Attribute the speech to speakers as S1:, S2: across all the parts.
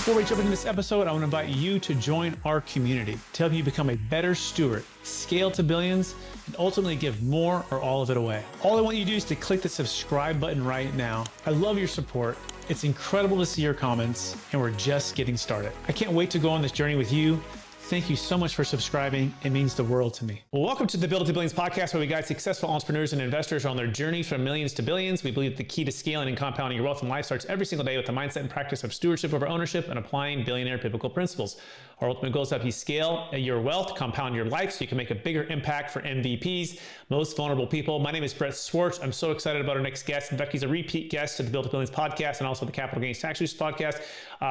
S1: Before we jump into this episode, I want to invite you to join our community to help you become a better steward, scale to billions, and ultimately give more or all of it away. All I want you to do is to click the subscribe button right now. I love your support. It's incredible to see your comments, and we're just getting started. I can't wait to go on this journey with you. Thank you so much for subscribing. It means the world to me. Well, welcome to the Build to Billions podcast, where we guide successful entrepreneurs and investors on their journey from millions to billions. We believe the key to scaling and compounding your wealth and life starts every single day with the mindset and practice of stewardship over ownership and applying billionaire biblical principles. Our ultimate goal is to help you scale your wealth, compound your life so you can make a bigger impact for MVPs, most vulnerable people. My name is Brett Swartz. I'm so excited about our next guest. In fact, he's a repeat guest to the Build to Billions podcast and also the Capital Gains Tax Research podcast.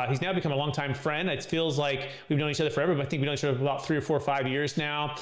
S1: He's now become a longtime friend. It feels like we've known each other forever, but I think we've known each other for about 3 or 4 or 5 years now.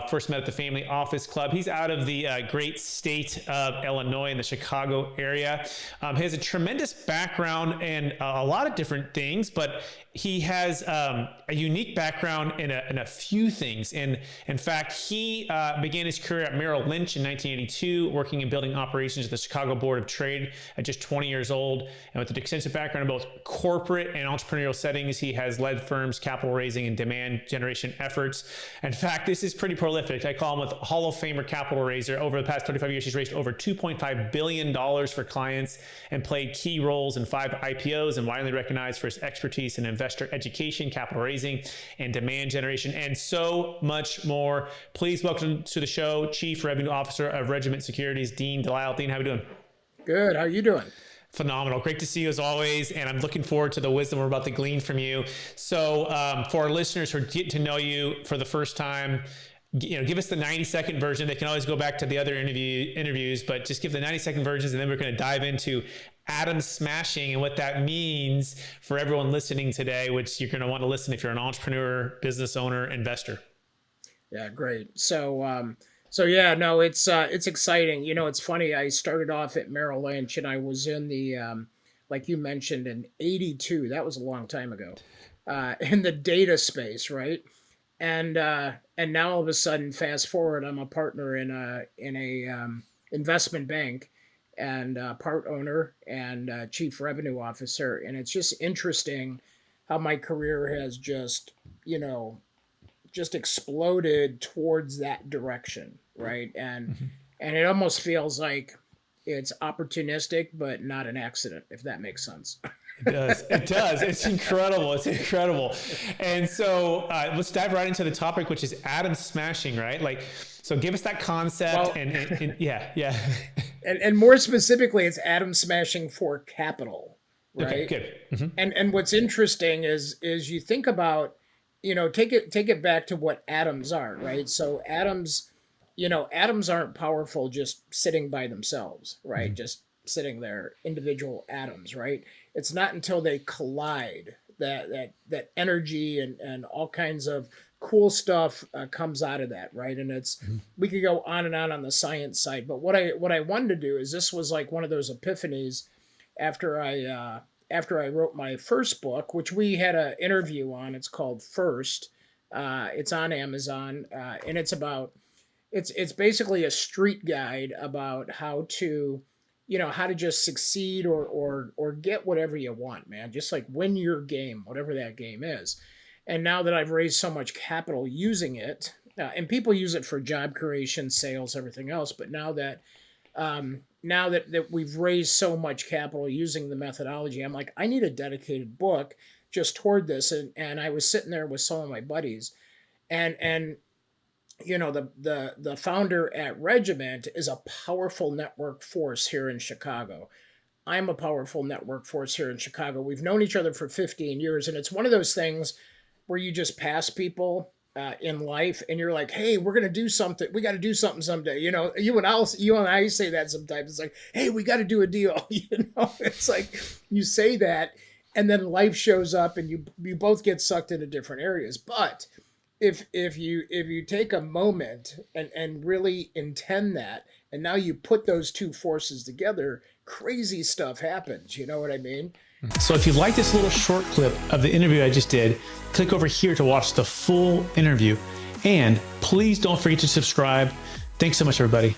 S1: First met at the Family Office Club. He's out of the great state of Illinois in the Chicago area. He has a tremendous background in a lot of different things, but he has a unique background in a few things. And in fact, he began his career at Merrill Lynch in 1982, working in building operations at the Chicago Board of Trade at just 20 years old. And with an extensive background in both corporate and entrepreneurial settings, he has led firms' capital raising and demand generation efforts. In fact, this is pretty prolific. I call him a Hall of Famer capital raiser. Over the past 35 years, he's raised over $2.5 billion for clients and played key roles in 5 IPOs, and widely recognized for his expertise in investor education, capital raising, and demand generation, and so much more. Please welcome to the show, Chief Revenue Officer of Regiment Securities, Dean DeLisle. Dean, how are you doing?
S2: Good. How are you doing?
S1: Phenomenal. Great to see you as always. And I'm looking forward to the wisdom we're about to glean from you. So for our listeners who are getting to know you for the first time, give us the 90-second version. They can always go back to the other interviews, but just give the 90-second versions, and then we're going to dive into atom smashing and what that means for everyone listening today, which you're going to want to listen if you're an entrepreneur, business owner, investor.
S2: Yeah, great. So yeah, no, it's exciting. You know, it's funny. I started off at Merrill Lynch, and I was in the, like you mentioned, in '82. That was a long time ago, in the data space, right? And now all of a sudden, fast forward, I'm a partner in a investment bank, and part owner and chief revenue officer. And it's just interesting how my career has just exploded towards that direction, right? And it almost feels like it's opportunistic, but not an accident, if that makes sense.
S1: It does. It does. It's incredible. It's incredible. And so let's dive right into the topic, which is atom smashing, right? So give us that concept.
S2: Well,
S1: and yeah.
S2: And more specifically, it's atom smashing for capital, right?
S1: Okay, good. Mm-hmm.
S2: And what's interesting is you think about, take it back to what atoms are, right? So atoms aren't powerful just sitting by themselves, right? Mm-hmm. Just sitting there, individual atoms, right? It's not until they collide that energy and all kinds of cool stuff comes out of that, right? And we could go on and on the science side, but what I wanted to do is, this was like one of those epiphanies after I wrote my first book, which we had an interview on. It's called First. It's on Amazon, and it's basically a street guide about how to just succeed or get whatever you want, man. Just like win your game, whatever that game is. And now that I've raised so much capital using it, and people use it for job creation, sales, everything else, but now that we've raised so much capital using the methodology, I'm like, I need a dedicated book just toward this. And I was sitting there with some of my buddies, and the founder at Regiment is a powerful network force here in Chicago. I'm a powerful network force here in Chicago. We've known each other for 15 years, and it's one of those things where you just pass people in life, and you're like, hey, we're going to do something. We got to do something someday. You and I say that sometimes. It's like, hey, we got to do a deal. It's like you say that, and then life shows up, and you both get sucked into different areas. But if you take a moment and really intend that, and now you put those two forces together, crazy stuff happens. You know what I mean?
S1: So if you like this little short clip of the interview I just did, click over here to watch the full interview. And please don't forget to subscribe. Thanks so much, everybody.